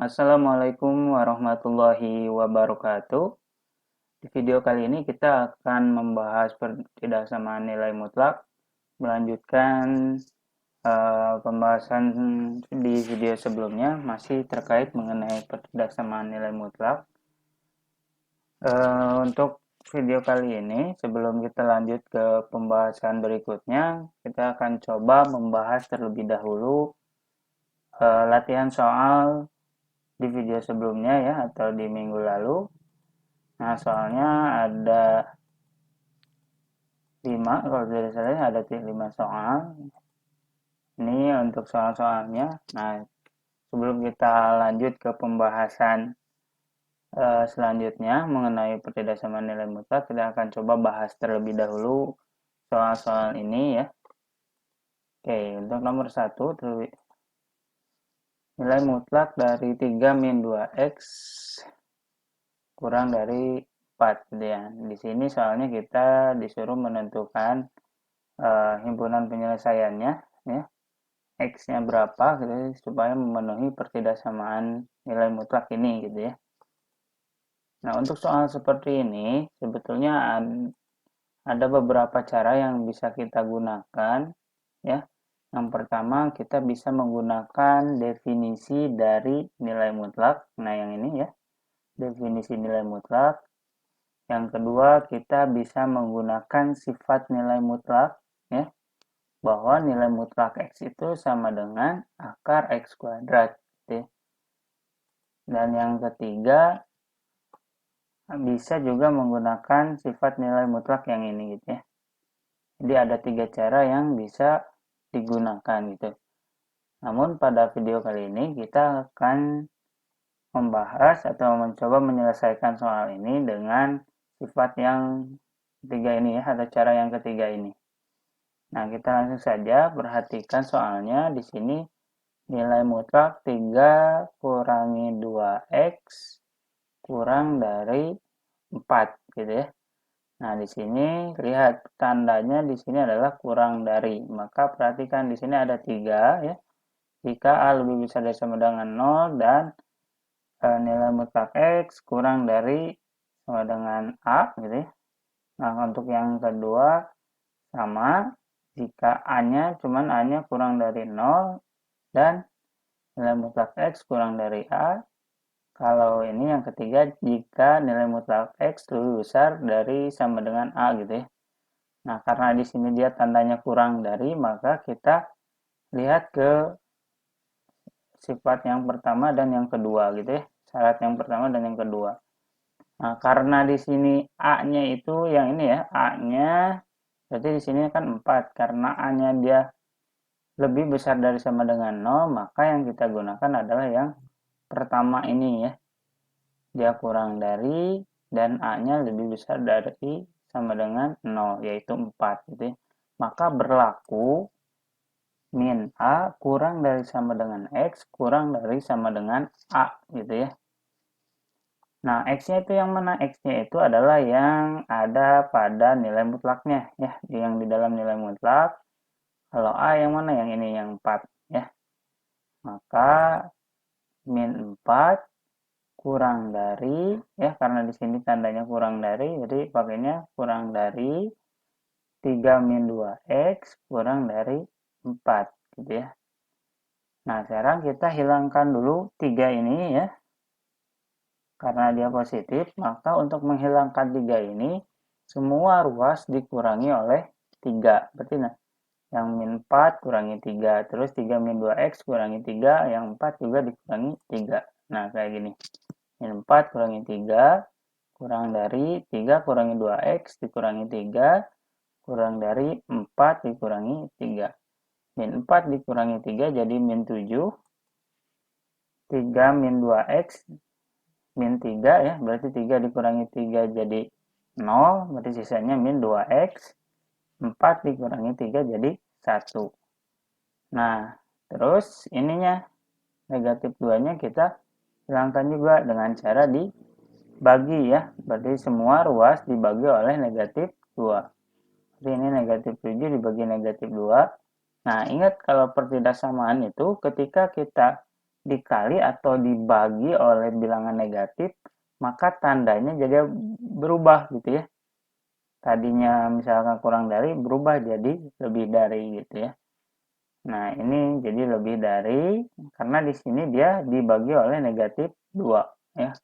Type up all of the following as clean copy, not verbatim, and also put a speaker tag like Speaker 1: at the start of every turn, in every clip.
Speaker 1: Assalamualaikum warahmatullahi wabarakatuh. Di video kali ini kita akan membahas pertidaksamaan nilai mutlak, melanjutkan pembahasan di video sebelumnya masih terkait mengenai pertidaksamaan nilai mutlak. Untuk video kali ini, sebelum kita lanjut ke pembahasan berikutnya, kita akan coba membahas terlebih dahulu latihan soal di video sebelumnya ya, atau di minggu lalu. Nah, soalnya ada 5, kalau tidak salah ada 5 soal. Ini untuk soal-soalnya. Nah, sebelum kita lanjut ke pembahasan selanjutnya mengenai pertidaksamaan nilai mutlak, kita akan coba bahas terlebih dahulu soal-soal ini ya. Oke, untuk nomor 1, nilai mutlak dari 3 min 2x kurang dari 4 gitu ya. Di sini soalnya kita disuruh menentukan himpunan penyelesaiannya ya, x-nya berapa gitu ya, supaya memenuhi pertidaksamaan nilai mutlak ini gitu ya. Nah, untuk soal seperti ini sebetulnya ada beberapa cara yang bisa kita gunakan ya. Yang pertama, kita bisa menggunakan definisi dari nilai mutlak. Nah, yang ini ya, definisi nilai mutlak. Yang kedua, kita bisa menggunakan sifat nilai mutlak ya, bahwa nilai mutlak x itu sama dengan akar x kuadrat gitu ya. Dan yang ketiga, bisa juga menggunakan sifat nilai mutlak yang ini gitu ya. Jadi ada 3 cara yang bisa digunakan gitu. Namun pada video kali ini kita akan membahas atau mencoba menyelesaikan soal ini dengan sifat yang ketiga ini ya, atau cara yang ketiga ini. Nah, kita langsung saja perhatikan soalnya. Di sini nilai mutlak 3 kurangi 2x kurang dari 4 gitu ya. Nah, di sini lihat tandanya di sini adalah kurang dari. Maka perhatikan di sini ada 3 ya. Jika A lebih besar dari sama dengan 0 dan nilai mutlak x kurang dari sama dengan A gitu ya. Nah, untuk yang kedua sama, jika A-nya cuman A-nya kurang dari 0 dan nilai mutlak x kurang dari A. Kalau ini yang ketiga, jika nilai mutlak x lebih besar dari sama dengan A gitu ya. Nah, karena di sini dia tandanya kurang dari, maka kita lihat ke sifat yang pertama dan yang kedua gitu ya. Syarat yang pertama dan yang kedua. Nah, karena di sini A-nya itu yang ini ya, A-nya berarti di sini kan 4. Karena A-nya dia lebih besar dari sama dengan 0, maka yang kita gunakan adalah yang pertama ini ya. Dia kurang dari dan A-nya lebih besar dari sama dengan 0, yaitu 4 gitu ya. Maka berlaku min A kurang dari sama dengan X kurang dari sama dengan A gitu ya. Nah, X-nya itu yang mana? X-nya itu adalah yang ada pada nilai mutlaknya ya, yang di dalam nilai mutlak. Kalau A yang mana? Yang ini, yang 4 ya. Maka min 4 kurang dari ya, karena di sini tandanya kurang dari, jadi pakainya kurang dari 3 min 2x kurang dari 4 gitu ya. Nah, sekarang kita hilangkan dulu 3 ini ya. Karena dia positif, maka untuk menghilangkan 3 ini semua ruas dikurangi oleh 3. Berarti nah, yang min 4 kurangi 3, terus 3 min 2x kurangi 3, yang 4 juga dikurangi 3. Nah, kayak gini. Min 4 kurangi 3, kurang dari 3 kurangi 2x dikurangi 3, kurang dari 4 dikurangi 3. Min 4 dikurangi 3 jadi min 7. 3 min 2x min 3 ya, berarti 3 dikurangi 3 jadi 0, berarti sisanya min 2x. 4 dikurangi 3 jadi 1. Nah, terus ininya negatif 2-nya kita hilangkan juga dengan cara dibagi ya. Berarti semua ruas dibagi oleh negatif 2. Jadi ini negatif 7 dibagi negatif 2. Nah, ingat kalau pertidaksamaan itu ketika kita dikali atau dibagi oleh bilangan negatif, maka tandanya jadi berubah gitu ya. Tadinya misalkan kurang dari berubah jadi lebih dari gitu ya. Nah, ini jadi lebih dari karena di sini dia dibagi oleh negatif 2 ya.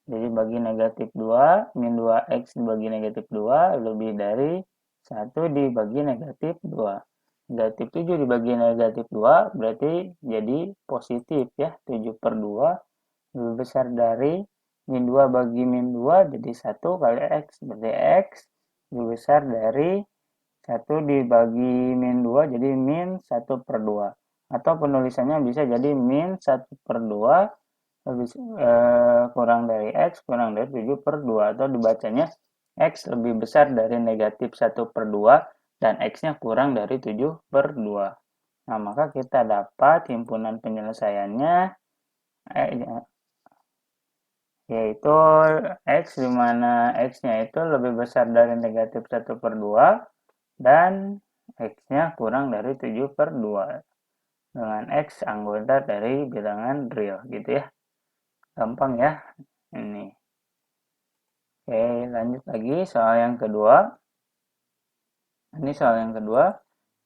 Speaker 1: Jadi bagi negatif 2, min 2x dibagi negatif 2 lebih dari 1 dibagi negatif 2. Negatif 7 dibagi negatif 2 berarti jadi positif ya. 7 per 2 lebih besar dari min 2 bagi min 2 jadi 1 kali x. Berarti x lebih besar dari 1 dibagi min 2 jadi min 1 per 2. Atau penulisannya bisa jadi min 1 per 2 lebih, kurang dari x kurang dari 7 per 2. Atau dibacanya x lebih besar dari negatif 1 per 2 dan x-nya kurang dari 7 per 2. Nah, maka kita dapat himpunan penyelesaiannya yaitu x di mana x-nya itu lebih besar dari negatif 1 per 2 dan x-nya kurang dari 7 per 2 dengan x anggota dari bilangan real gitu ya. Gampang ya ini. Oke, lanjut lagi soal yang kedua. Ini soal yang kedua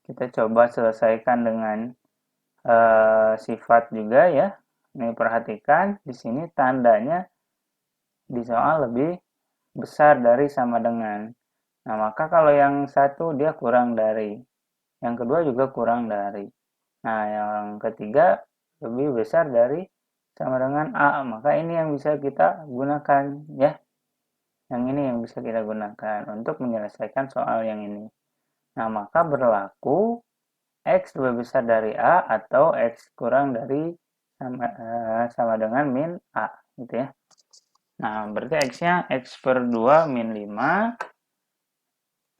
Speaker 1: kita coba selesaikan dengan sifat juga ya. Ini perhatikan di sini tandanya di soal lebih besar dari sama dengan. Nah, maka kalau yang satu dia kurang dari, yang kedua juga kurang dari. Nah, yang ketiga lebih besar dari sama dengan A, maka ini yang bisa kita gunakan ya. Yang ini yang bisa kita gunakan untuk menyelesaikan soal yang ini. Nah, maka berlaku X lebih besar dari A atau X kurang dari sama dengan min A gitu ya. Nah, berarti X-nya X per 2 min 5.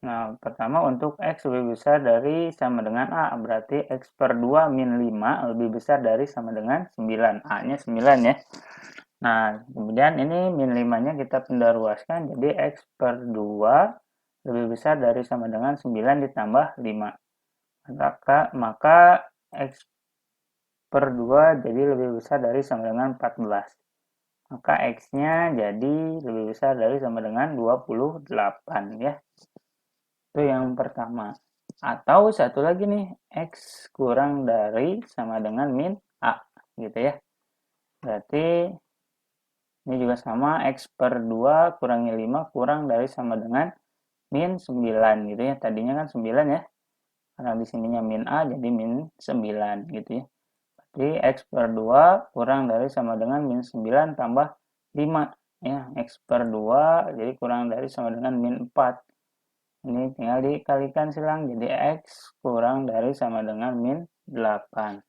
Speaker 1: Nah, pertama untuk X lebih besar dari sama dengan A, berarti X per 2 min 5 lebih besar dari sama dengan 9. A-nya 9 ya. Nah, kemudian ini min 5-nya kita pendaruaskan, jadi X per 2 lebih besar dari sama dengan 9 ditambah 5. Maka X per 2 jadi lebih besar dari sama dengan 14. Maka X-nya jadi lebih besar dari sama dengan 28 ya. Itu yang pertama. Atau satu lagi nih, X kurang dari sama dengan min A gitu ya. Berarti ini juga sama, X per 2 kurangi 5 kurang dari sama dengan min 9 gitu ya. Tadinya kan 9 ya. Karena di sininya min A jadi min 9 gitu ya. Jadi X per 2 kurang dari sama dengan min 9 tambah 5 ya. X per 2 jadi kurang dari sama dengan min 4. Ini tinggal dikalikan silang jadi X kurang dari sama dengan min 8.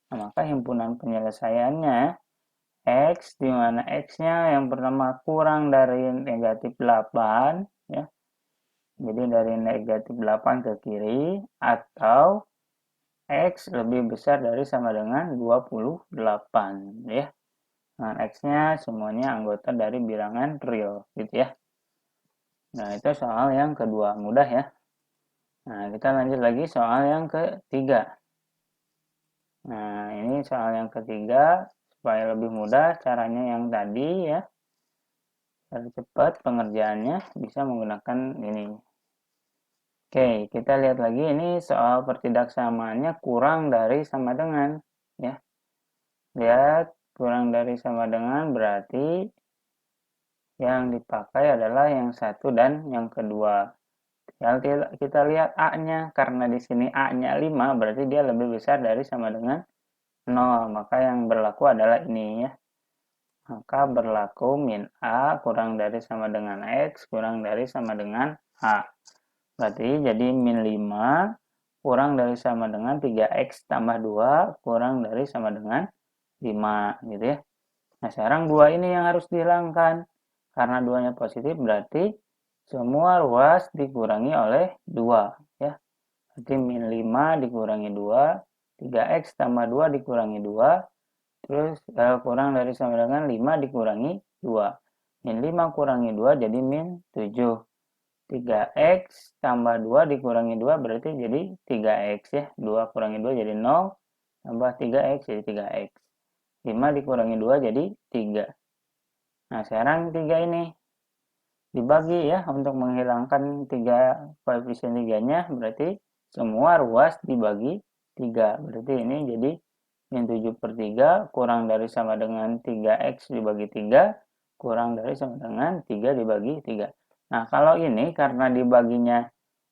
Speaker 1: Nah, maka himpunan penyelesaiannya X di mana X-nya yang pertama kurang dari negatif 8 ya. Jadi dari negatif 8 ke kiri atau X lebih besar dari sama dengan 28 ya. Nah, X-nya semuanya anggota dari bilangan real gitu ya. Nah, itu soal yang kedua, mudah ya. Nah, kita lanjut lagi soal yang ketiga. Nah, ini soal yang ketiga, supaya lebih mudah caranya yang tadi ya. Biar cepat pengerjaannya bisa menggunakan ini. Oke, kita lihat lagi ini soal pertidaksamaannya kurang dari sama dengan ya. Lihat, kurang dari sama dengan berarti yang dipakai adalah yang satu dan yang kedua. Tinggal kita lihat A-nya, karena di sini A-nya 5, berarti dia lebih besar dari sama dengan 0. Maka yang berlaku adalah ini ya. Maka berlaku min A kurang dari sama dengan X kurang dari sama dengan A. Berarti jadi min 5 kurang dari sama dengan 3X tambah 2 kurang dari sama dengan 5 gitu ya. Nah, sekarang 2 ini yang harus dihilangkan. Karena 2-nya positif berarti semua ruas dikurangi oleh 2 ya. Berarti min 5 dikurangi 2, 3x tambah 2 dikurangi 2, terus kurang dari sama dengan 5 dikurangi 2. Min 5 kurangi 2 jadi min 7. 3x tambah 2 dikurangi 2 berarti jadi 3x ya. 2 kurangi 2 jadi 0, tambah 3x jadi 3x. 5 dikurangi 2 jadi 3. Nah, sekarang 3 ini dibagi ya, untuk menghilangkan 3 koefisien 3-nya, berarti semua ruas dibagi 3. Berarti ini jadi min 7 per 3 kurang dari sama dengan 3x dibagi 3 kurang dari sama dengan 3 dibagi 3. Nah, kalau ini karena dibaginya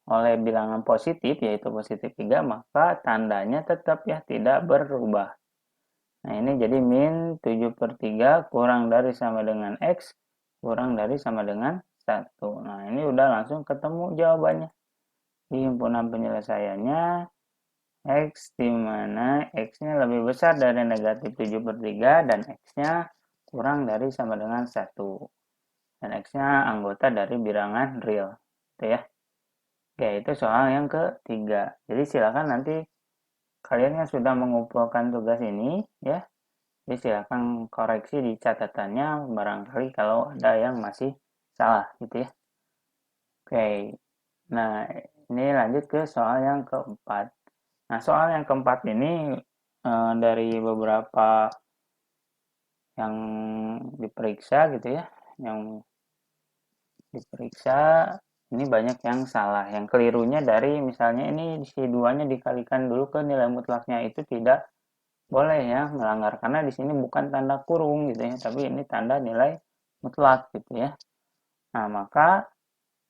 Speaker 1: oleh bilangan positif, yaitu positif 3, maka tandanya tetap ya, tidak berubah. Nah, ini jadi min 7 per 3 kurang dari sama dengan x kurang dari sama dengan 1. Nah, ini udah langsung ketemu jawabannya. Di himpunan penyelesaiannya, x di mana x-nya lebih besar dari negatif 7 per 3 dan x-nya kurang dari sama dengan 1. Dan x-nya anggota dari bilangan real. Itu ya. Oke, itu soal yang ketiga. Jadi silakan nanti kalian yang sudah mengumpulkan tugas ini ya, jadi silakan koreksi di catatannya barangkali kalau ada yang masih salah gitu ya. Oke, nah ini lanjut ke soal yang keempat. Nah, soal yang keempat ini dari beberapa yang diperiksa gitu ya, yang diperiksa ini banyak yang salah. Yang kelirunya dari misalnya ini si 2-nya dikalikan dulu ke nilai mutlaknya, itu tidak boleh ya, melanggar karena di sini bukan tanda kurung gitu ya, tapi ini tanda nilai mutlak gitu ya. Nah, maka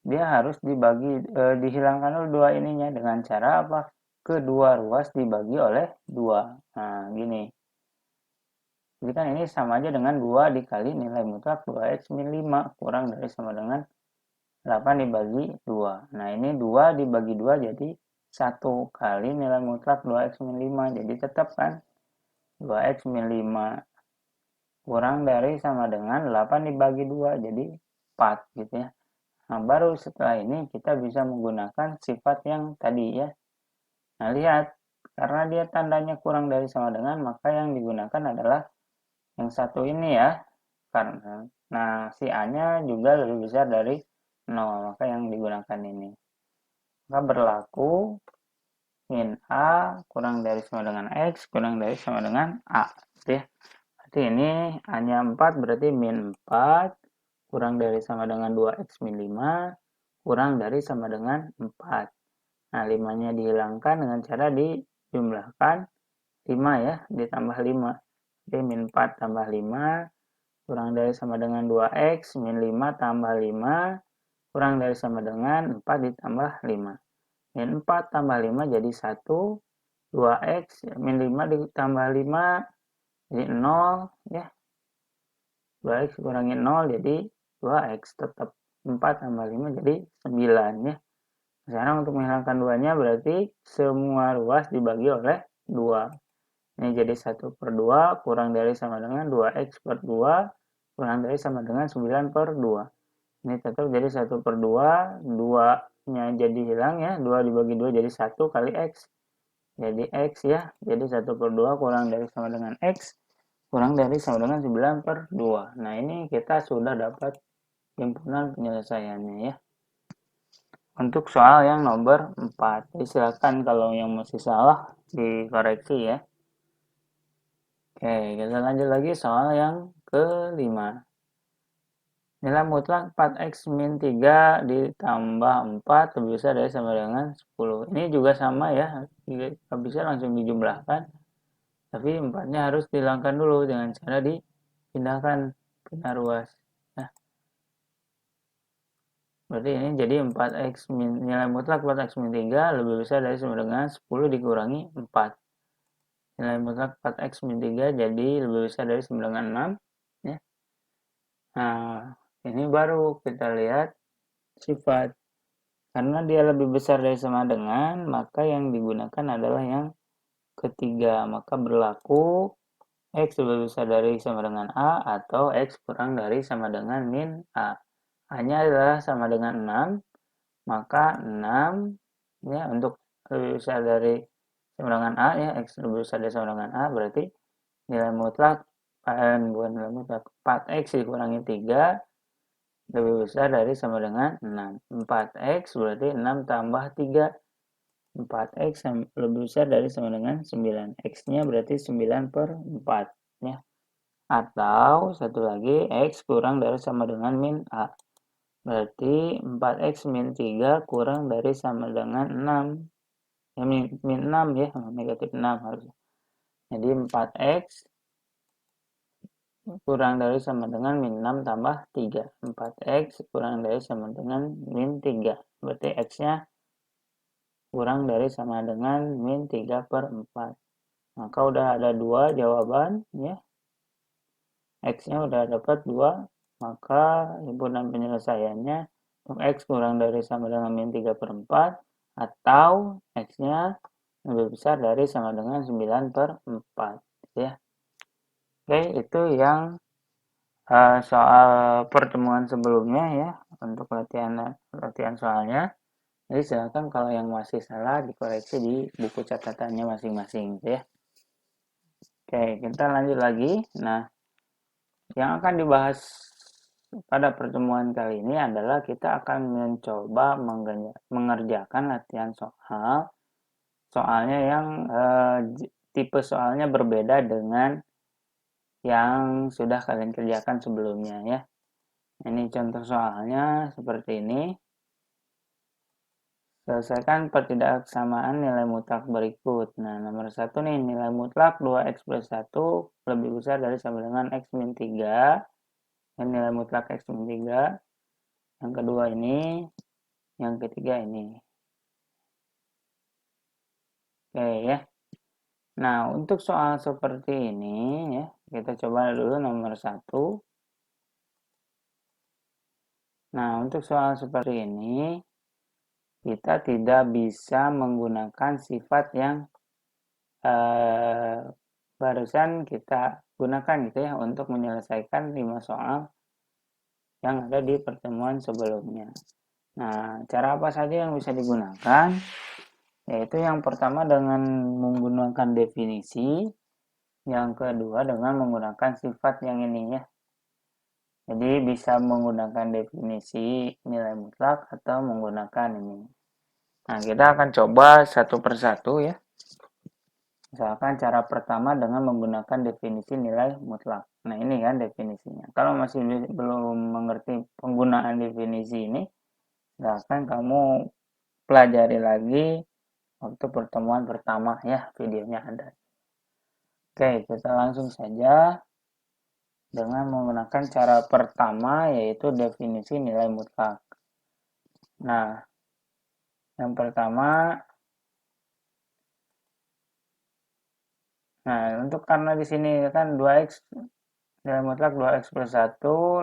Speaker 1: dia harus dihilangkan dulu 2 ininya dengan cara apa? Kedua ruas dibagi oleh 2. Nah, gini. Jadi kan ini sama aja dengan 2 dikali nilai mutlak 2x min 5 kurang dari sama dengan 8 dibagi 2. Nah, ini 2 dibagi 2 jadi 1 kali nilai mutlak 2x min 5. Jadi tetap kan 2x min 5 kurang dari sama dengan 8 dibagi 2 jadi 4 gitu ya. Nah, baru setelah ini kita bisa menggunakan sifat yang tadi ya. Nah, lihat, karena dia tandanya kurang dari sama dengan, maka yang digunakan adalah yang satu ini ya. Karena nah, si A-nya juga lebih besar dari 0, maka yang digunakan ini. Maka berlaku min A kurang dari sama dengan X kurang dari sama dengan A. Gitu ya. Berarti ini A-nya 4, berarti min 4 kurang dari sama dengan 2x min 5 kurang dari sama dengan 4. Nah, 5-nya dihilangkan dengan cara dijumlahkan 5 ya, ditambah 5. Jadi min 4 tambah 5 kurang dari sama dengan 2x min 5 tambah 5 kurang dari sama dengan 4 ditambah 5. Min 4 tambah 5 jadi 1. 2x min 5 ditambah 5 jadi 0 ya. 2x kurangi 0 jadi 2x, tetap 4 tambah 5 jadi 9 ya. Sekarang untuk menghilangkan 2-nya berarti semua ruas dibagi oleh 2. Ini jadi 1 per 2 kurang dari sama dengan 2x per 2 kurang dari sama dengan 9 per 2. Ini tetap jadi 1 per 2, 2-nya jadi hilang ya, 2 dibagi 2 jadi 1 kali x. Jadi x ya, jadi 1 per 2 kurang dari sama dengan x kurang dari sama dengan 9 per 2. Nah, ini kita sudah dapat himpunan penyelesaiannya ya. Untuk soal yang nomor 4. Jadi silakan kalau yang masih salah dikoreksi ya. Oke, kita lanjut lagi soal yang kelima. Nilai mutlak 4x min 3 ditambah 4 lebih besar dari sama dengan 10. Ini juga sama ya, tidak bisa langsung dijumlahkan. Tapi 4-nya harus dihilangkan dulu dengan cara dipindahkan pindah ruas. Nah, berarti ini jadi 4x min, nilai mutlak 4x min 3 lebih besar dari sama dengan 10 dikurangi 4. Nilai mutlak 4x min 3 jadi lebih besar dari sama dengan 6. Ya. Nah, ini baru kita lihat sifat. Karena dia lebih besar dari sama dengan, maka yang digunakan adalah yang ketiga. Maka berlaku x lebih besar dari sama dengan A atau x kurang dari sama dengan min A. A-nya adalah sama dengan 6, maka 6 ya, untuk lebih besar dari sama dengan A ya, x lebih besar dari sama dengan A berarti nilai mutlak bukan nilai mutlak 4x dikurangi 3 lebih besar dari sama dengan 6. 4x berarti 6 tambah 3. 4x lebih besar dari sama dengan 9. X-nya berarti 9 per 4 ya. Atau satu lagi, X kurang dari sama dengan min A. Berarti 4X min 3 kurang dari sama dengan 6. Ya, min 6 ya, negatif 6 harusnya. Jadi 4X kurang dari sama dengan min 6 tambah 3. 4X kurang dari sama dengan min 3. Berarti X-nya kurang dari sama dengan min 3 per 4. Maka udah ada dua jawaban ya. X-nya udah dapat 2. Maka himpunan penyelesaiannya untuk X kurang dari sama dengan min 3 per 4. Atau X-nya lebih besar dari sama dengan 9 per 4. Ya. Oke, itu yang soal pertemuan sebelumnya ya, untuk latihan soalnya. Jadi silakan kalau yang masih salah dikoreksi di buku catatannya masing-masing ya. Oke, kita lanjut lagi. Nah, yang akan dibahas pada pertemuan kali ini adalah kita akan mencoba mengerjakan latihan soalnya yang tipe soalnya berbeda dengan yang sudah kalian kerjakan sebelumnya ya. Ini contoh soalnya seperti ini. Selesaikan pertidaksamaan nilai mutlak berikut. Nah, nomor 1 nih, nilai mutlak 2x plus 1 lebih besar dari sama dengan x min 3. Dan nilai mutlak x min 3. Yang kedua ini, yang ketiga ini. Oke ya. Nah, untuk soal seperti ini ya, kita coba dulu nomor 1. Nah, untuk soal seperti ini, kita tidak bisa menggunakan sifat yang barusan kita gunakan gitu ya untuk menyelesaikan 5 soal yang ada di pertemuan sebelumnya. Nah, cara apa saja yang bisa digunakan? Yaitu yang pertama dengan menggunakan definisi, yang kedua dengan menggunakan sifat yang ini ya. Jadi bisa menggunakan definisi nilai mutlak atau menggunakan ini. Nah, kita akan coba satu persatu ya. Misalkan cara pertama dengan menggunakan definisi nilai mutlak. Nah, ini kan definisinya. Kalau masih belum mengerti penggunaan definisi ini, silahkan kamu pelajari lagi waktu pertemuan pertama ya, videonya ada. Oke, kita langsung saja dengan menggunakan cara pertama yaitu definisi nilai mutlak. Nah, yang pertama, untuk karena di sini kan 2x nilai mutlak 2x plus 1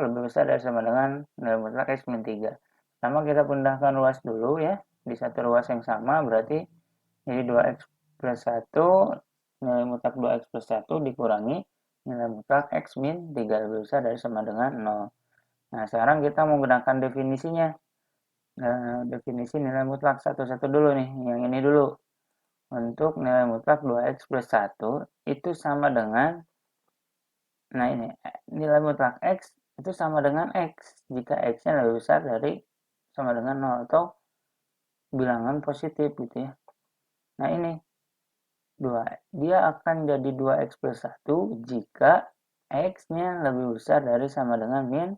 Speaker 1: lebih besar dari sama dengan nilai mutlak x min 3. Pertama kita pindahkan ruas dulu ya, di satu ruas yang sama berarti jadi 2x plus 1 nilai mutlak 2x plus 1 dikurangi nilai mutlak x min 3 lebih besar dari sama dengan 0. Nah, sekarang kita menggunakan definisinya. Definisi nilai mutlak satu-satu dulu nih, yang ini dulu. Untuk nilai mutlak 2x plus 1 itu sama dengan, nah ini, nilai mutlak x itu sama dengan x jika x-nya lebih besar dari sama dengan 0 atau bilangan positif gitu ya. Nah ini 2, dia akan jadi 2x plus 1 jika x-nya lebih besar dari sama dengan min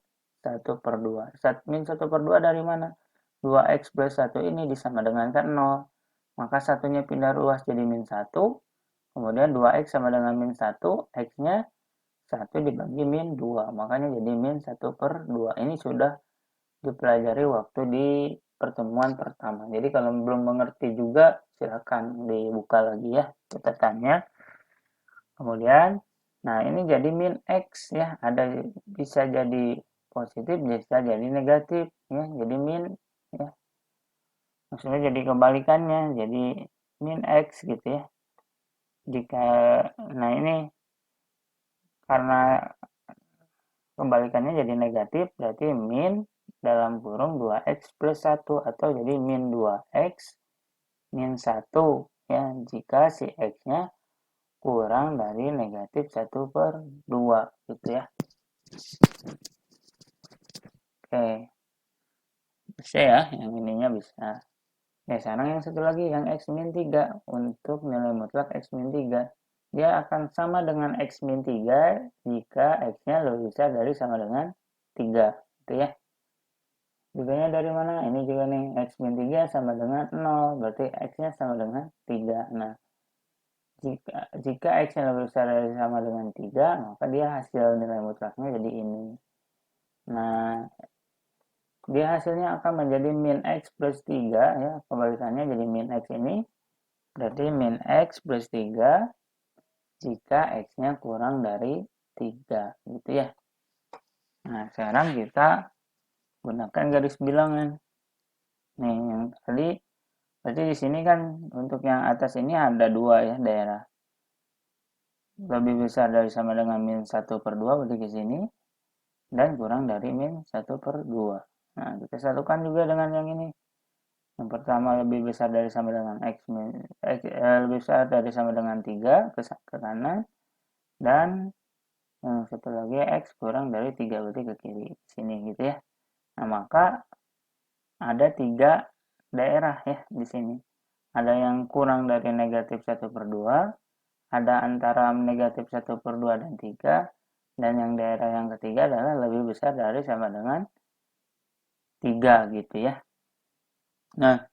Speaker 1: 1 per 2. Min 1 per 2 dari mana? 2x plus 1 ini disama dengan kan 0. Maka satunya pindah ruas jadi min 1. Kemudian 2x sama dengan min 1. X-nya 1 dibagi min 2. Makanya jadi min 1 per 2. Ini sudah dipelajari waktu di pertemuan pertama. Jadi kalau belum mengerti juga silakan dibuka lagi ya catatannya. Kemudian, nah ini jadi min x ya. Ada bisa jadi positif, bisa jadi negatif ya. Jadi min ya. Maksudnya jadi kebalikannya, jadi min x gitu ya. Jika nah ini karena kebalikannya jadi negatif berarti min dalam kurung 2x plus 1 atau jadi min 2x min 1 ya jika si x-nya kurang dari negatif 1 per 2 gitu ya. Oke, bisa ya, yang ininya bisa. Ya, sekarang yang satu lagi yang x min 3 untuk nilai mutlak x min 3. dia akan sama dengan X min 3 jika X-nya lebih besar dari sama dengan 3. Gitu ya. Juganya dari mana? Ini juga nih, X min 3 sama dengan 0. Berarti X-nya sama dengan 3. Nah, jika X-nya lebih besar dari sama dengan 3, maka dia hasil nilai mutlaknya jadi ini. Nah, dia hasilnya akan menjadi min X plus 3 ya. Kebalikannya jadi min X ini. Berarti min X plus 3 jika X-nya kurang dari 3. Gitu ya. Nah, sekarang kita gunakan garis bilangan. Nih, yang tadi berarti di sini kan untuk yang atas ini ada 2 ya daerah. Lebih besar dari sama dengan min 1/2 berarti ke sini. Dan kurang dari min 1/2. Nah, kita satukan juga dengan yang ini. Yang pertama lebih besar dari sama dengan lebih besar dari sama dengan 3 ke kanan. Dan yang satu lagi X kurang dari 3 berarti ke kiri. Sini gitu ya. Nah, maka ada 3 daerah ya di sini. Ada yang kurang dari negatif 1/2, ada antara negatif 1/2 dan 3, dan yang daerah yang ketiga adalah lebih besar dari sama dengan 3 gitu ya. Nah,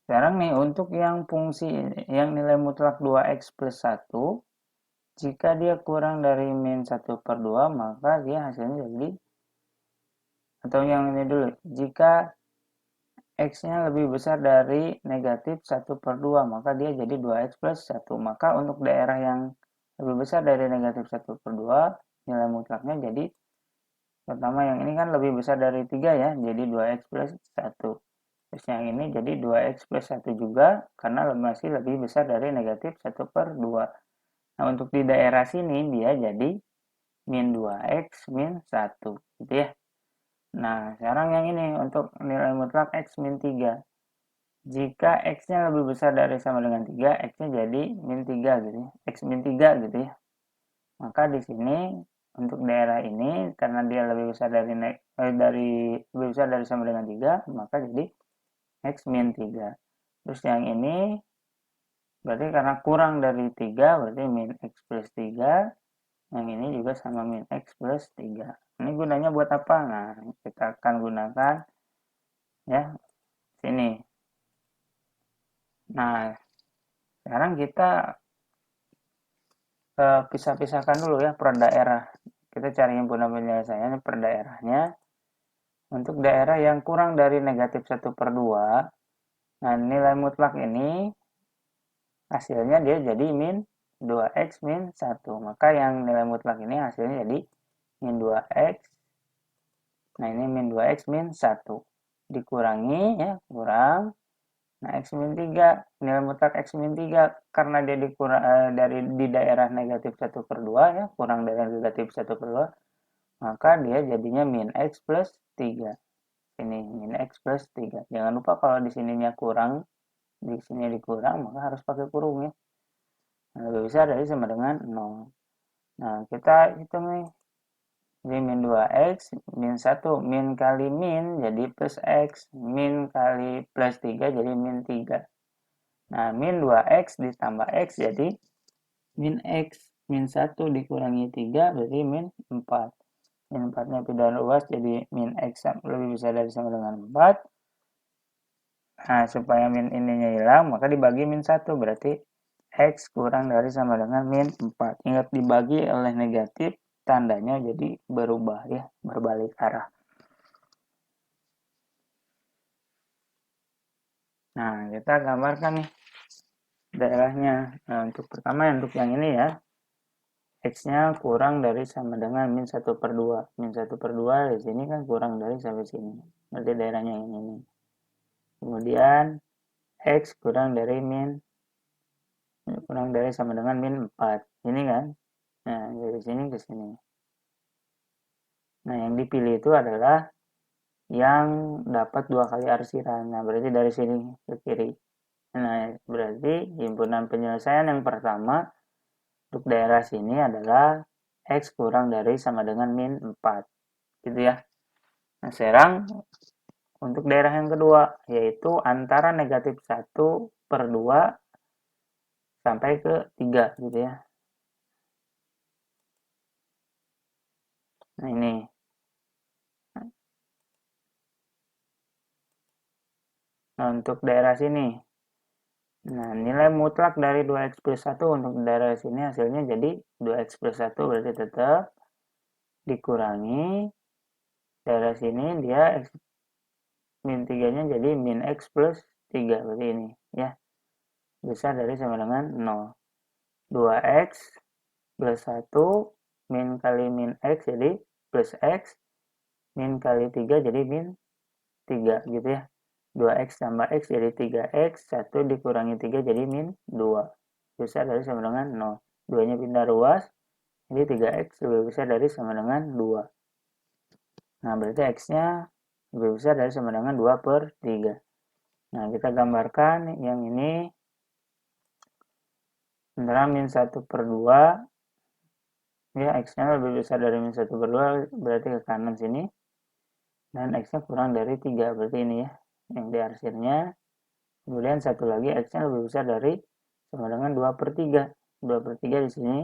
Speaker 1: sekarang nih untuk yang fungsi yang nilai mutlak 2x plus 1, jika dia kurang dari min 1/2, maka dia hasilnya jadi, atau yang ini dulu, jika X-nya lebih besar dari negatif 1/2, maka dia jadi 2x plus 1. Maka untuk daerah yang lebih besar dari negatif 1/2, nilai mutlaknya jadi, pertama yang ini kan lebih besar dari 3 ya, jadi 2x plus 1. Terus yang ini jadi 2x plus 1 juga, karena masih lebih besar dari negatif 1/2. Nah, untuk di daerah sini dia jadi min 2x min 1. Gitu ya. Nah, sekarang yang ini untuk nilai mutlak x min 3. Jika X-nya lebih besar dari sama dengan 3, X-nya jadi min 3 gitu ya. X min 3 gitu ya. Maka di sini untuk daerah ini karena dia lebih besar lebih besar dari sama dengan 3, maka jadi X min 3. Terus yang ini berarti karena kurang dari 3 berarti min X plus 3. Yang ini juga sama min X plus 3. Ini gunanya buat apa? Nah, kita akan gunakan ya sini. Nah, sekarang kita pisah-pisahkan dulu ya per daerah. Kita cari himpunan penyelesaian per daerahnya. Untuk daerah yang kurang dari negatif 1/2, nah nilai mutlak ini hasilnya dia jadi min 2x min 1. Maka yang nilai mutlak ini hasilnya jadi min 2x. Nah, ini min 2x min 1. Dikurangi ya, kurang. Nah, X min 3, nilai mutlak X min 3 karena dia di daerah negatif 1/2 ya, kurang dari negatif 1/2, maka dia jadinya min X plus 3. Ini min X plus 3. Jangan lupa kalau di sininya kurang, di sini dikurang, maka harus pakai kurung ya. Nah, lebih besar dari sama dengan 0. Nah, kita hitung nih. Jadi min 2x, min 1, min kali min jadi plus x, min kali plus 3 jadi min 3. Nah, min 2x ditambah x jadi min x, min 1 dikurangi 3 berarti min 4. Min 4-nya pindah luas jadi min x lebih besar dari sama dengan 4. Nah, supaya min ininya hilang, maka dibagi min 1 berarti x kurang dari sama dengan min 4. Ingat dibagi oleh negatif, tandanya jadi berubah ya, berbalik arah. Nah, kita gambarkan nih daerahnya. Nah, untuk pertama untuk yang ini ya, X-nya kurang dari sama dengan min 1/2. Min 1/2 di sini kan kurang dari sampai sini. Berarti daerahnya yang ini. Kemudian X kurang dari sama dengan min 4. Ini kan. Nah, dari sini ke sini. Nah, yang dipilih itu adalah yang dapat 2 kali arsiran. Nah, berarti dari sini ke kiri. Nah, berarti himpunan penyelesaian yang pertama untuk daerah sini adalah X kurang dari sama dengan min 4. Gitu ya. Nah, sekarang untuk daerah yang kedua, yaitu antara negatif 1/2 sampai ke 3 gitu ya. Nah ini. Nah untuk daerah sini. Nah nilai mutlak dari 2x plus 1 untuk daerah sini hasilnya jadi 2x plus 1 berarti tetap dikurangi daerah sini dia x min 3 nya jadi min x plus 3 berarti ini ya. Besar dari sama dengan 0. 2x plus 1 min kali min x jadi plus x, min kali 3 jadi min 3 gitu ya. 2x tambah x jadi 3x, 1 dikurangi 3 jadi min 2. Besar dari sama dengan 0. 2 nya pindah ruas, jadi 3x lebih besar dari sama dengan 2. Nah berarti x nya lebih besar dari sama dengan 2 per 3. Nah kita gambarkan yang ini antara min 1 per 2 ya, x-nya lebih besar dari min 1 per 2 berarti ke kanan sini, dan x-nya kurang dari 3 berarti ini ya yang diarsirnya. Kemudian satu lagi x-nya lebih besar dari sama dengan 2 per 3. 2 per 3 di sini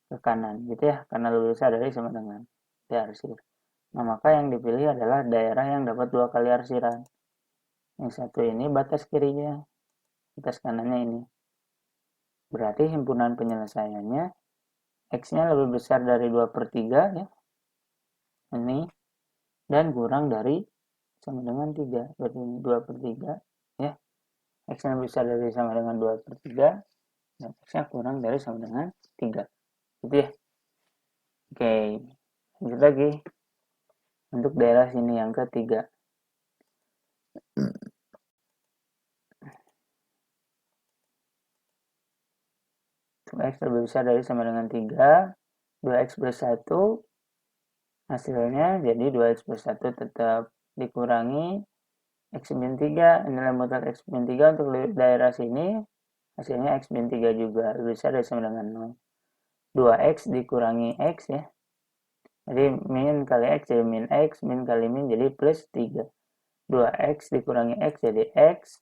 Speaker 1: ke kanan gitu ya, karena lebih besar dari sama dengan diarsir. Nah maka yang dipilih adalah daerah yang dapat 2 kali arsiran. Yang satu ini batas kirinya, batas kanannya ini. Berarti himpunan penyelesaiannya x-nya lebih besar dari 2 per 3 ya, ini, dan kurang dari sama dengan 3, berarti 2 per 3 ya, x-nya lebih besar dari sama dengan 2 per 3 dan x-nya kurang dari sama dengan 3 gitu ya. Oke, lanjut lagi untuk daerah sini yang ketiga. X lebih besar dari sama dengan 3, 2x plus 1 hasilnya jadi 2x plus 1 tetap dikurangi x min 3, nilai mutlak x min 3 untuk daerah sini hasilnya x min 3 juga lebih besar dari sama dengan 0. 2x dikurangi x ya, jadi min kali x jadi min x, min kali min jadi plus 3. 2x dikurangi x jadi x,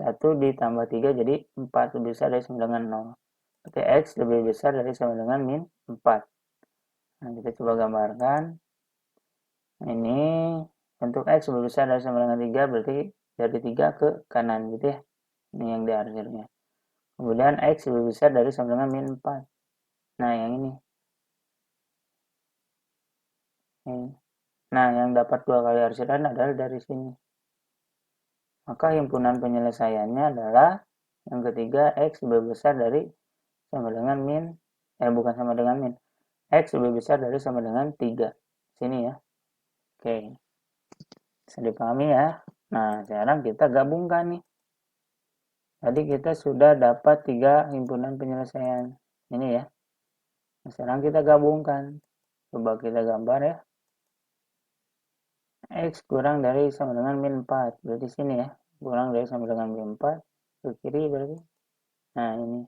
Speaker 1: 1 ditambah 3 jadi 4, lebih besar dari sama dengan 0. Oke, x lebih besar dari sama dengan min 4. Nah, kita coba gambarkan. Ini untuk x lebih besar dari sama dengan 3, berarti dari 3 ke kanan gitu ya. Ini yang di akhirnya. Kemudian x lebih besar dari sama dengan min 4. Nah, yang ini. Nah, yang dapat 2 kali arsiran adalah dari sini. Maka himpunan penyelesaiannya adalah yang ketiga, x lebih besar dari sama dengan min, bukan sama dengan min, x lebih besar dari sama dengan 3. Sini ya. Oke. Bisa dipahami ya. Nah, sekarang kita gabungkan nih. Tadi kita sudah dapat 3 himpunan penyelesaian. Ini ya. Nah, sekarang kita gabungkan. Coba kita gambar ya. X kurang dari sama dengan min 4. Berarti sini ya. Kurang dari sama dengan min 4. Ke kiri berarti. Nah, ini.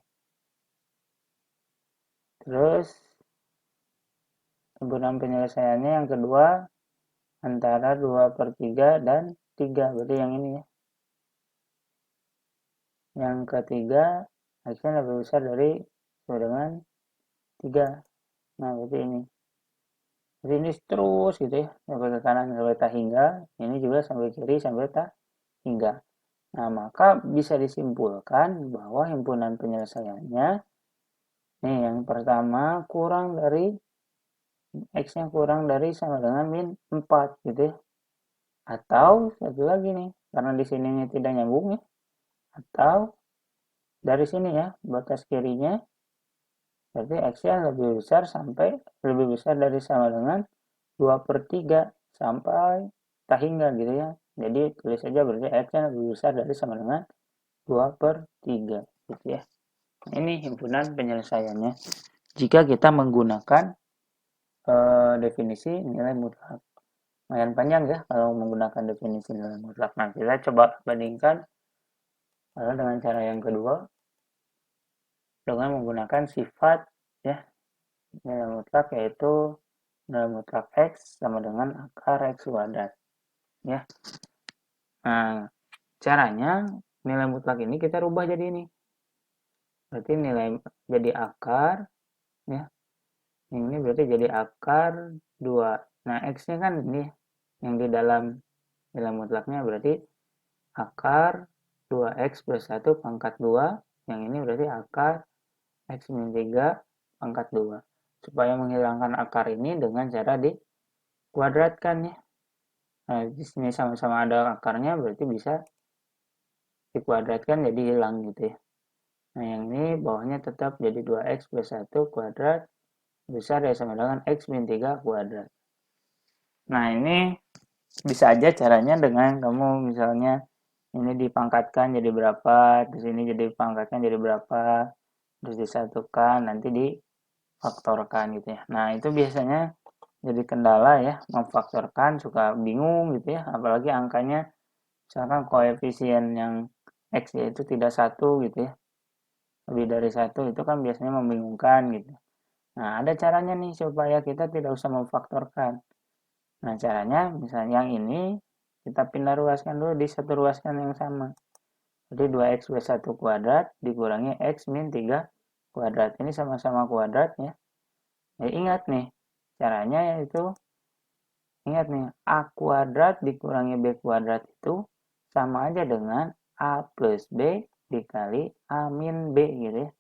Speaker 1: Terus himpunan penyelesaiannya yang kedua antara 2 per 3 dan 3. Berarti yang ini ya. Yang ketiga X-nya lebih besar dari sama dengan 3. Nah, berarti ini. Jadi ini terus gitu ya. Sampai ke kanan sampai tak hingga. Ini juga sampai kiri sampai tak hingga. Nah, maka bisa disimpulkan bahwa himpunan penyelesaiannya nih yang pertama kurang dari X-nya kurang dari sama dengan min 4 gitu ya. Atau satu lagi nih, karena di sini tidak nyambung ya. Atau dari sini ya, batas kirinya berarti X-nya lebih besar sampai lebih besar dari sama dengan 2 per 3 sampai tak hingga gitu ya. Jadi tulis saja berarti X-nya lebih besar dari sama dengan 2 per 3 gitu ya. Ini himpunan penyelesaiannya jika kita menggunakan definisi nilai mutlak. Lumayan panjang ya kalau menggunakan definisi nilai mutlak. Nah, kita coba bandingkan dengan cara yang kedua dengan menggunakan sifat ya nilai mutlak, yaitu nilai mutlak X sama dengan akar X kuadrat ya. Nah, caranya nilai mutlak ini kita rubah jadi ini. berarti nilai jadi akar, ya. Ini berarti jadi akar 2. Nah, X-nya kan ini yang di dalam nilai mutlaknya berarti akar 2X plus 1 pangkat 2. Yang ini berarti akar X min 3 pangkat 2. Supaya menghilangkan akar ini dengan cara dikuadratkan ya. Nah, di sini sama-sama ada akarnya berarti bisa dikuadratkan jadi hilang gitu ya. Nah, yang ini bawahnya tetap jadi 2X plus 1 kuadrat besar ya sama dengan X min 3 kuadrat. Nah, ini bisa aja caranya dengan kamu misalnya ini dipangkatkan jadi berapa, di sini jadi dipangkatkan jadi berapa, terus disatukan, nanti difaktorkan gitu ya. Nah, itu biasanya jadi kendala ya, memfaktorkan suka bingung gitu ya, apalagi angkanya misalkan koefisien yang X yaitu tidak satu gitu ya, lebih dari satu itu kan biasanya membingungkan gitu. Nah, ada caranya nih supaya kita tidak usah memfaktorkan. Nah, caranya misalnya yang ini kita pindah ruaskan dulu di satu ruaskan yang sama. Jadi 2X plus 1 kuadrat dikurangi X min 3 kuadrat. Ini sama-sama kuadrat ya. Nah, ingat nih, caranya yaitu, ingat nih, A kuadrat dikurangi B kuadrat itu sama aja dengan A plus B dikali A min B gitu ya.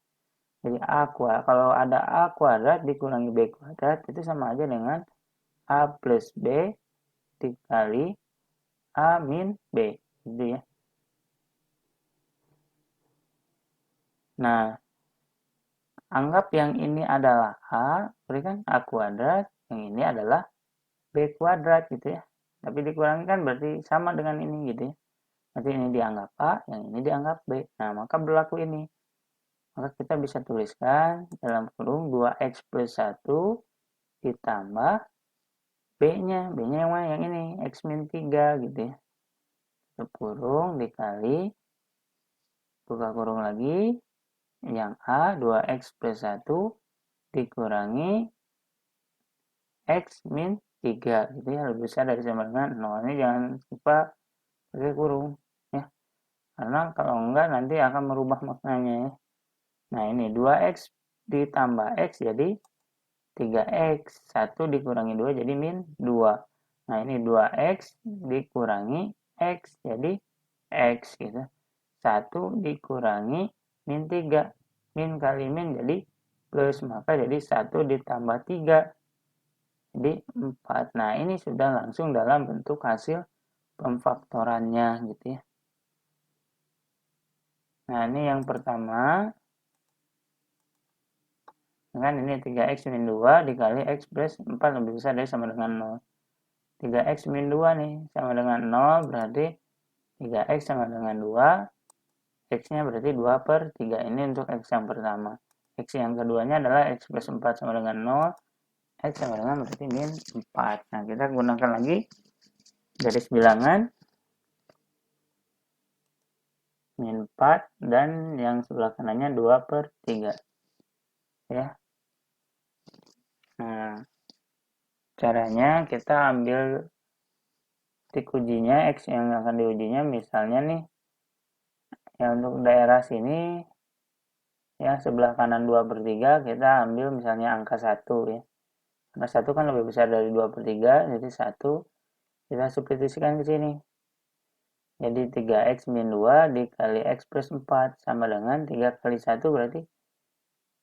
Speaker 1: Jadi kalau ada A kuadrat dikurangi B kuadrat itu sama aja dengan A plus B dikali A min B gitu ya. Nah, anggap yang ini adalah A, berikan A kuadrat, yang ini adalah B kuadrat gitu ya. Tapi dikurangi kan berarti sama dengan ini gitu ya. Nanti ini dianggap A, yang ini dianggap B. Nah, maka berlaku ini. Maka kita bisa tuliskan dalam kurung 2X plus 1 ditambah B-nya. B-nya yang mana? Yang ini, X min 3 gitu ya. Tutup kurung dikali, buka kurung lagi, yang A 2X plus 1 dikurangi X min 3 gitu ya, lebih besar dari sama dengan 0. Ini jangan lupa pakai kurung ya, karena kalau enggak nanti akan merubah maknanya ya. Nah, ini 2X ditambah X jadi 3X, 1 dikurangi 2 jadi min 2. Nah, ini 2X dikurangi X jadi X gitu. 1 dikurangi min 3. Min kali min jadi plus, maka jadi 1 ditambah 3 jadi 4. Nah, ini sudah langsung dalam bentuk hasil pemfaktorannya gitu ya. Nah, ini yang pertama. Kan ini 3X min 2 dikali X plus 4 lebih besar dari sama dengan 0. 3X min 2 nih sama dengan 0, berarti 3X sama dengan 2. X-nya berarti 2 per 3. Ini untuk X yang pertama. X yang keduanya adalah X plus 4 sama dengan 0. X sama dengan berarti min 4. Nah, kita gunakan lagi garis bilangan min 4 dan yang sebelah kanannya 2 per 3 ya. Nah, caranya kita ambil titik ujinya, X yang akan diujinya misalnya nih ya, untuk daerah sini ya sebelah kanan 2 per 3 kita ambil misalnya angka 1 ya. Angka 1 kan lebih besar dari 2 per 3, jadi 1 kita substitusikan ke sini. Jadi 3X min 2 dikali X plus 4 sama dengan 3 kali 1 berarti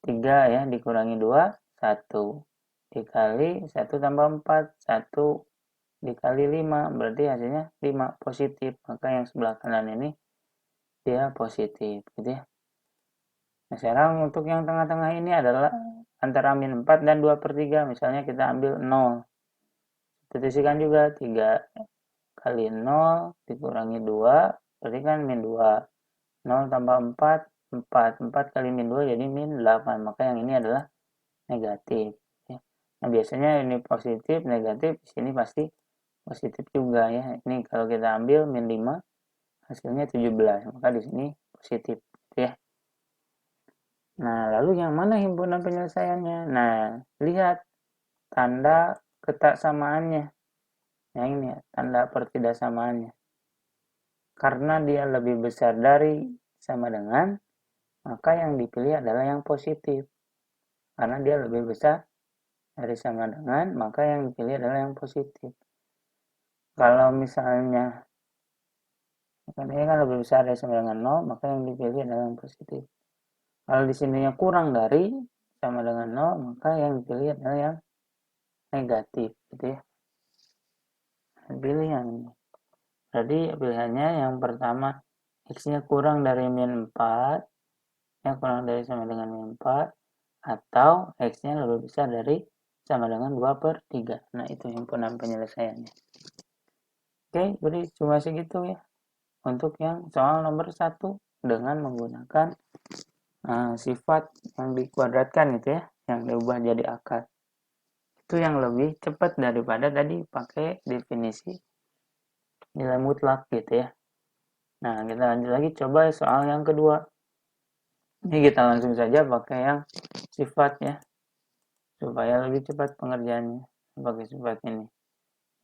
Speaker 1: 3 ya, dikurangi 2, 1. Dikali 1 tambah 4, 1 dikali 5, berarti hasilnya 5 positif. Maka yang sebelah kanan ini dia positif gitu ya. Nah, sekarang untuk yang tengah-tengah ini adalah antara min 4 dan 2 per 3. Misalnya kita ambil 0. Substitusikan juga 3 kali 0 dikurangi 2, berarti kan min 2. 0 tambah 4, 4. 4 kali min 2 jadi min 8. Maka yang ini adalah negatif. Ya. Nah, biasanya ini positif, negatif, di sini pasti positif juga ya. Ini kalau kita ambil min 5, hasilnya 17. Maka di sini positif ya. Nah, lalu yang mana himpunan penyelesaiannya? Nah, lihat tanda ketaksamaannya. Nah, ini ya, tanda pertidaksamaannya. Karena dia lebih besar dari sama dengan, maka yang dipilih adalah yang positif. Karena dia lebih besar dari sama dengan, maka yang dipilih adalah yang positif. Kalau misalnya karena ini kan lebih besar dari sama dengan 0, maka yang dipilih adalah yang positif. Kalau di sininya kurang dari sama dengan 0, maka yang dipilih adalah yang negatif, gitu ya. Pilih yang ini. Jadi pilihannya yang pertama, x-nya kurang dari min 4, ya kurang dari sama dengan min 4, atau x-nya lebih besar dari sama dengan 2/3. Nah, itu himpunan penyelesaiannya. Oke, jadi cuma segitu ya untuk yang soal nomor 1 dengan menggunakan sifat yang dikuadratkan gitu ya, yang diubah jadi akar. Itu yang lebih cepat daripada tadi pakai definisi nilai mutlak gitu ya. Nah, kita lanjut lagi coba soal yang kedua. Ini kita langsung saja pakai yang sifat ya, supaya lebih cepat pengerjaannya pakai sifat ini.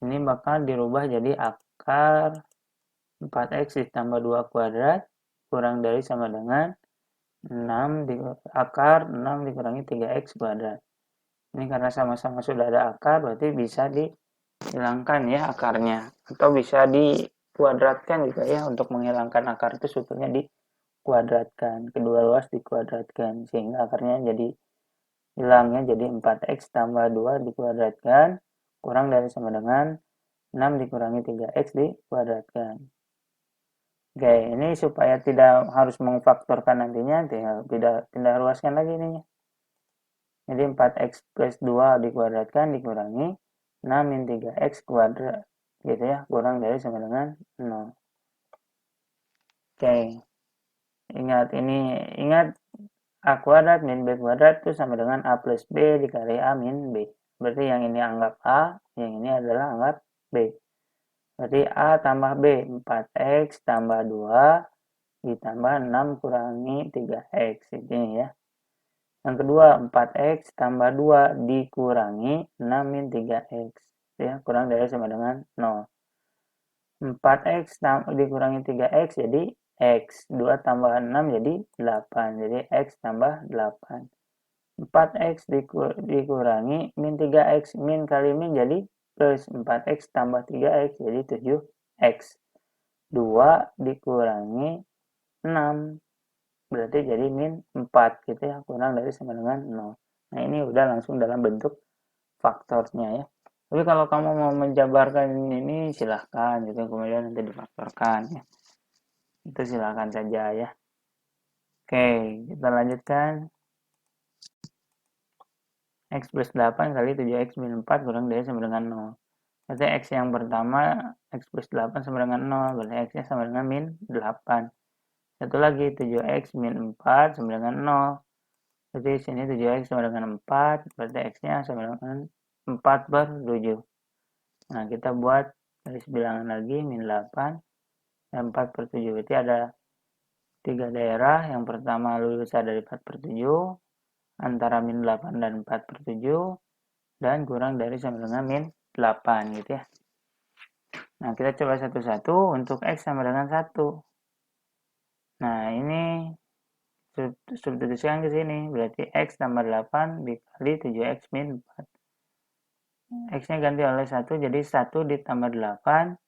Speaker 1: Ini bakal dirubah jadi akar 4x ditambah 2 kuadrat kurang dari sama dengan 6 akar 6 dikurangi 3x kuadrat. Ini karena sama-sama sudah ada akar, berarti bisa dihilangkan ya akarnya. Atau bisa dikuadratkan juga ya, untuk menghilangkan akar itu sebetulnya dikuadratkan. Kedua luas dikuadratkan, sehingga akarnya jadi hilangnya jadi 4x tambah 2 dikuadratkan, kurang dari sama dengan 6 dikurangi 3x dikuadratkan. Oke, ini supaya tidak harus mengfaktorkan nantinya, tidak luaskan lagi ini. Jadi 4x plus 2 dikuadratkan dikurangi 6 min 3x kuadrat, gitu ya, kurang dari sama dengan 0. Oke, ingat a kuadrat min b kuadrat itu sama dengan a plus b dikali a min b. Berarti yang ini anggap a, yang ini adalah anggap b. Berarti a tambah b 4x tambah 2 ditambah 6 kurangi 3x, ini ya. Yang kedua 4x tambah 2 dikurangi 6 min 3x, ya, kurang dari sama dengan 0. 4x dikurangi 3x jadi x, 2 tambah 6 jadi 8, jadi x tambah 8. 4x dikurangi min 3x, min kali min jadi plus, 4x tambah 3x jadi 7x. 2 dikurangi 6 berarti jadi min 4 gitu ya, kurang dari sama dengan 0. Nah, ini udah langsung dalam bentuk faktornya ya. Tapi kalau kamu mau menjabarkan ini silahkan gitu, kemudian nanti difaktorkan ya. Itu silahkan saja ya. Oke, kita lanjutkan. X plus 8 kali 7x min 4 kurang dari sama dengan 0. Berarti x yang pertama, x plus 8 sama dengan 0, berarti x-nya sama dengan min 8. Satu lagi, 7x min 4 sama dengan 0. Berarti sini 7x sama dengan 4, berarti x-nya sama dengan 4/7. Nah, kita buat garis bilangan lagi, min 8 dan 4/7. Berarti ada 3 daerah. Yang pertama lebih besar dari 4/7, antara min 8 dan 4/7, dan kurang dari sama dengan min 8 gitu ya. Nah, kita coba satu-satu. Untuk x sama dengan 1. Nah, ini substitusikan ke sini, berarti x tambah 8 dikali 7x min 4. X-nya ganti oleh 1, jadi 1 ditambah 8,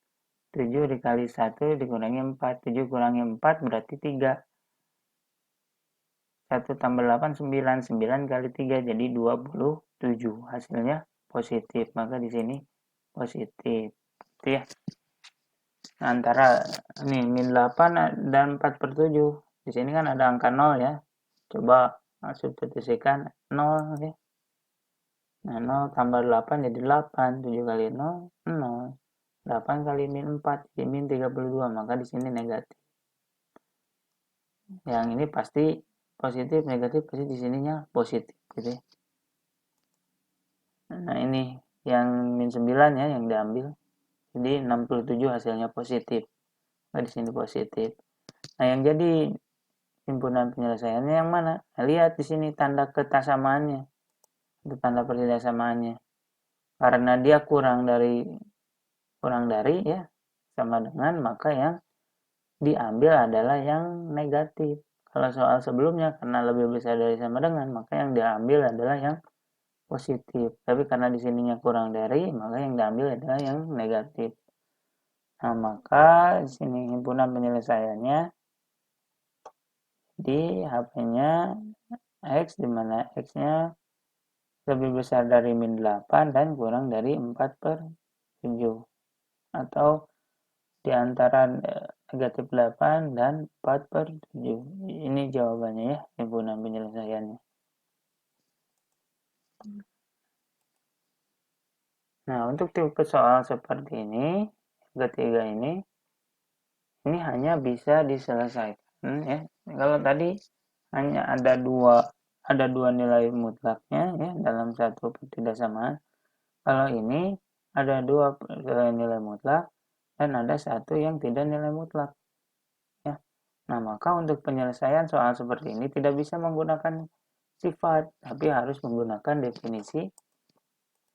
Speaker 1: 7 dikali 1 dikurangi 4. 7 kurangi 4 berarti 3. 1 tambah 8, 9. 9 kali 3 jadi 27. Hasilnya positif, maka di sini positif. Itu ya. Nah, antara nih min 8 dan 4/7. Di sini kan ada angka 0 ya. Coba substitusikan 0 ya. Nah, 0 tambah 8 jadi 8. 7 kali 0, 0. 8 kali min 4 jadi min 32, maka di sini negatif. Yang ini pasti positif, negatif pasti di sininya positif gitu ya. Nah, ini yang min 9 ya yang diambil. Jadi 67 hasilnya positif. Nah, di sini positif. Nah, yang jadi himpunan penyelesaiannya yang mana? Nah, lihat di sini tanda ketasamaannya. Itu tanda pertidakasamaannya. Karena dia kurang dari ya sama dengan, maka yang diambil adalah yang negatif. Kalau soal sebelumnya karena lebih besar dari sama dengan, maka yang diambil adalah yang positif. Tapi karena di sininya kurang dari, maka yang diambil adalah yang negatif. Nah, maka di sini himpunan penyelesaiannya di HP-nya X, di mana X-nya lebih besar dari min 8 dan kurang dari 4/7. Atau di antara negatif 8 dan 4/7. Ini jawabannya ya, himpunan penyelesaiannya. Nah, untuk tipe soal seperti ini, ketiga ini hanya bisa diselesaikan ya. Kalau tadi hanya ada dua nilai mutlaknya ya dalam satu ketidaksamaan. Kalau ini ada dua nilai mutlak dan ada satu yang tidak nilai mutlak ya. Nah, maka untuk penyelesaian soal seperti ini tidak bisa menggunakan sifat, tapi harus menggunakan definisi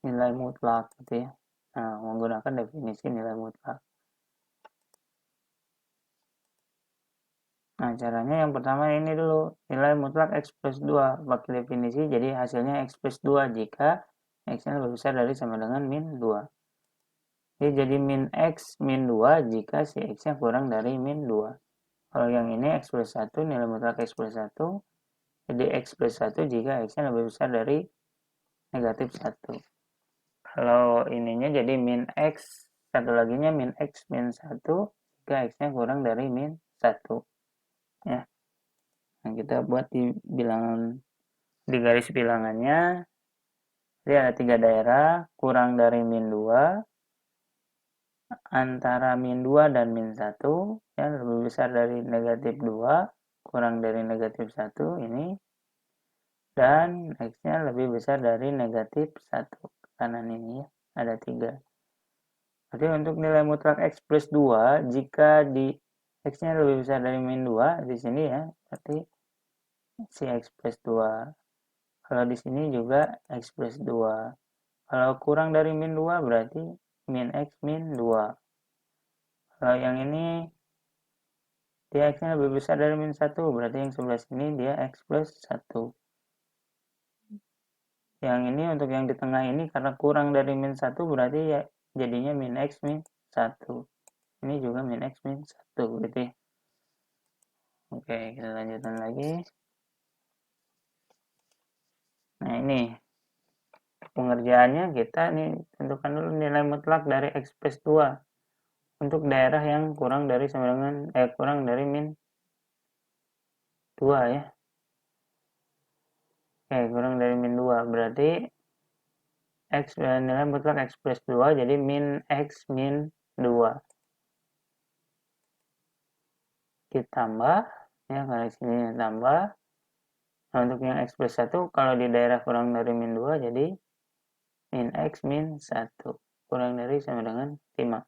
Speaker 1: nilai mutlak gitu ya. Nah, menggunakan definisi nilai mutlak. Nah, caranya yang pertama ini dulu, nilai mutlak X plus 2. Pakai definisi, jadi hasilnya X plus 2 jika X-nya lebih besar dari sama dengan min 2. Jadi min X min 2 jika si X-nya kurang dari min 2. Kalau yang ini X plus 1, nilai mutlak X plus 1. Jadi X plus 1 jika X-nya lebih besar dari negatif 1. Kalau ininya jadi min X, satu laginya min X min 1 jika X-nya kurang dari min 1. Ya. Nah, kita buat di bilangan, di garis bilangannya. Jadi ada 3 daerah, kurang dari min 2, antara min 2 dan min 1, ya, lebih besar dari negatif 2, kurang dari negatif 1 ini, dan X-nya lebih besar dari negatif 1. Kanan ini ya, ada 3. Jadi untuk nilai mutlak X plus 2, jika di X-nya lebih besar dari min 2, di sini ya, berarti si X plus 2. Kalau di sini juga X plus 2. Kalau kurang dari min 2 berarti min X min 2. Kalau yang ini dia X-nya lebih besar dari min 1, berarti yang sebelah sini dia X plus 1. Yang ini untuk yang di tengah ini karena kurang dari min 1 berarti ya jadinya min X min 1. Ini juga min X min 1 gitu ya. Oke, kita lanjutkan lagi. Nah, ini pengerjaannya kita nih tentukan dulu nilai mutlak dari X plus 2 untuk daerah yang kurang dari sama dengan kurang dari min 2 ya. Oke, kurang dari min 2 berarti X nilai mutlak X plus 2 jadi min X min 2 ditambah ya, kalau sini tambah. Nah, untuk yang X plus 1 kalau di daerah kurang dari min 2 jadi min X min 1 kurang dari sama dengan 5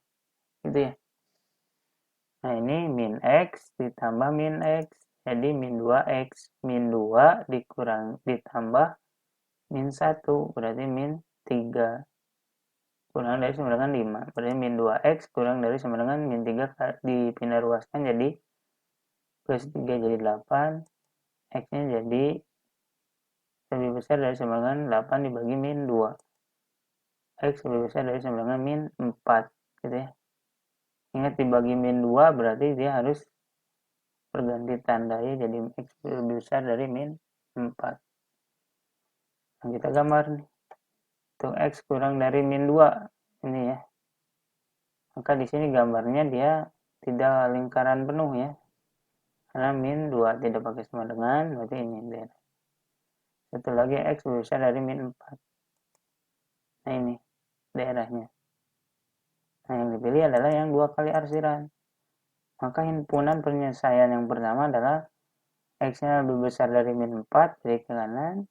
Speaker 1: gitu ya. Nah, ini min X ditambah min X jadi min 2X min 2 ditambah min 1 berarti min 3 kurang dari sama dengan 5. Berarti min 2X kurang dari sama dengan min 3 dipindah ruaskan jadi plus 3 jadi 8. X-nya jadi lebih besar dari sama dengan 8 dibagi min 2. X lebih besar dari sama dengan min 4. Gitu ya. Ingat dibagi min 2 berarti dia harus berganti tanda ya. Jadi X lebih besar dari min 4. Nah, kita gambar nih. Untuk X kurang dari min 2. Ini ya. Maka di sini gambarnya dia tidak lingkaran penuh ya. Karena min 2 tidak pakai sama dengan, berarti ini daerah. Satu lagi X lebih besar dari min 4. Nah, ini daerahnya. Nah, yang dipilih adalah yang 2 kali arsiran. Maka himpunan penyelesaian yang pertama adalah X-nya lebih besar dari min 4 dari ke kanan.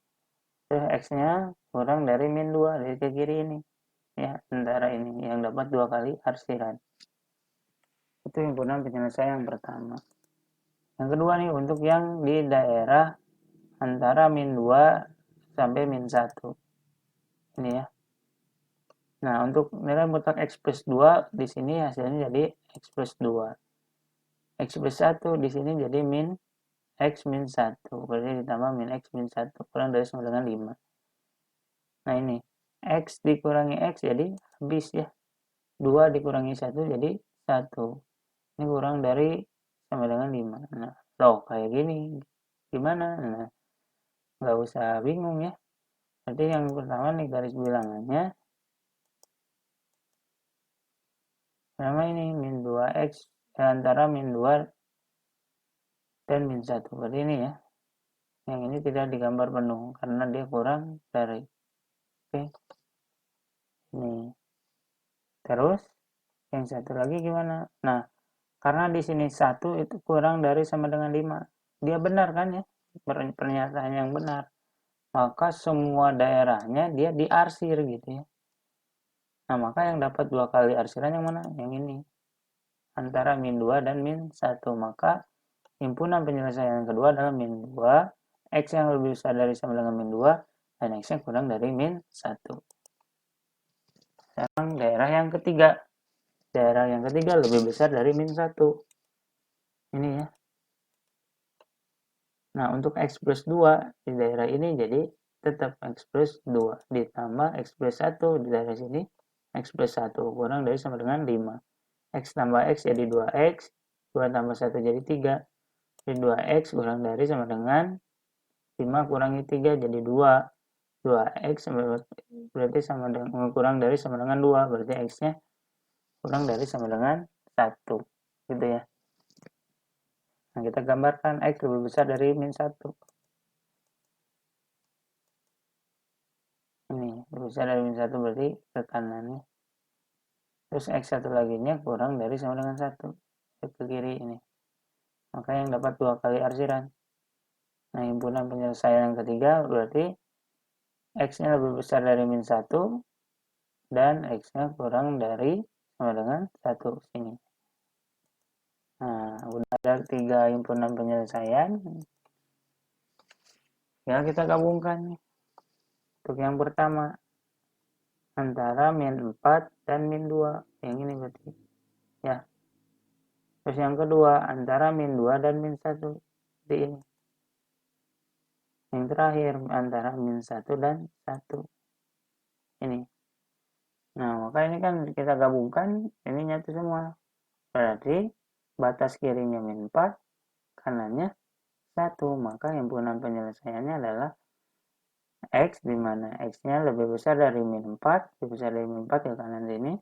Speaker 1: Terus X-nya kurang dari min 2 dari ke kiri ini. Ya, antara ini yang dapat 2 kali arsiran. Itu himpunan penyelesaian yang pertama. Yang kedua nih, untuk yang di daerah antara min 2 sampai min 1. Ini ya. Nah, untuk nilai mutlak X plus 2 di sini hasilnya jadi X plus 2. X plus 1 di sini jadi min X min 1. Berarti ditambah min X min 1. Kurang dari sama dengan 5. Nah ini. X dikurangi X jadi habis ya. 2 dikurangi 1 jadi 1. Ini kurang dari sama dengan 5. Nah, loh kayak gini. Gimana? Nah, nggak usah bingung ya. Berarti yang pertama nih garis bilangannya. Pertama ini min 2X antara min 2 dan min 1. Berarti ini ya. Yang ini tidak digambar penuh karena dia kurang dari. Oke. Ini. Terus yang satu lagi gimana? Nah, karena di sini 1 itu kurang dari sama dengan 5. Dia benar kan ya? Pernyataan yang benar. Maka semua daerahnya dia diarsir gitu ya. Nah, maka yang dapat 2 kali arsiran yang mana? Yang ini. Antara min 2 dan min 1. Maka himpunan penyelesaian yang kedua adalah min 2. X yang lebih besar dari sama dengan min 2. Dan X yang kurang dari min 1. Sekarang daerah yang ketiga. Daerah yang ketiga lebih besar dari min 1. Ini ya. Nah, untuk X plus 2 di daerah ini jadi tetap X plus 2 ditambah X plus 1 di daerah sini X plus 1 kurang dari sama dengan 5. X tambah X jadi 2X, 2 tambah 1 jadi 3. Jadi 2X kurang dari sama dengan 5 kurangi 3 jadi 2. 2X berarti sama dengan kurang dari sama dengan 2. Berarti X-nya kurang dari sama dengan 1. Gitu ya. Nah, kita gambarkan X lebih besar dari min 1. Ini lebih besar dari min 1 berarti ke kanannya. Terus X satu laginya kurang dari sama dengan 1. Ke kiri ini. Maka yang dapat 2 kali arsiran. Nah, himpunan penyelesaian yang ketiga berarti X-nya lebih besar dari min 1 dan X-nya kurang dari sama dengan 1 sini. Nah, udah ada 3 himpunan penyelesaian. Ya, kita gabungkan. Untuk yang pertama, antara min 4 dan min 2. Yang ini berarti. Ya. Terus yang kedua, antara min 2 dan min 1. Seperti ini. Yang terakhir, antara min 1 dan 1. Ini. Nah, maka ini kan kita gabungkan, ini nyatu semua. Berarti, batas kirinya min 4, kanannya 1. Maka himpunan penyelesaiannya adalah X, di mana X-nya lebih besar dari min 4, lebih besar dari min 4 ke kanan sini,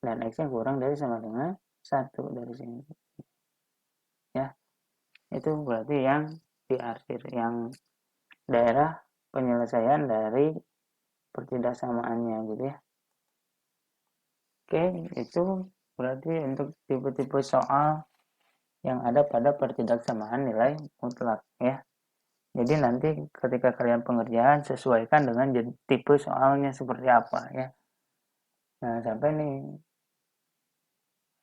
Speaker 1: dan X-nya kurang dari sama dengan 1 dari sini. Ya, itu berarti yang diarsir, yang daerah penyelesaian dari pertidaksamaannya gitu ya. Oke, itu berarti untuk tipe-tipe soal yang ada pada pertidaksamaan nilai mutlak ya. Jadi nanti ketika kalian pengerjaan sesuaikan dengan tipe soalnya seperti apa ya. Nah, sampai nih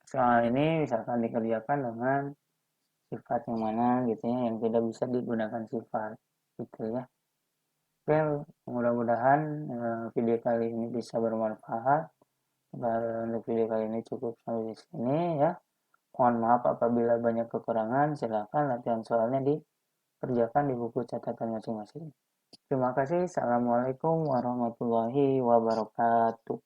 Speaker 1: soal ini misalkan dikerjakan dengan sifat yang mana gitu ya, yang tidak bisa digunakan sifat gitu ya. Oke, mudah-mudahan video kali ini bisa bermanfaat. Untuk video kali ini cukup sampai di sini ya. Mohon maaf apabila banyak kekurangan, silakan latihan soalnya dikerjakan di buku catatan masing-masing. Terima kasih. Assalamualaikum warahmatullahi wabarakatuh.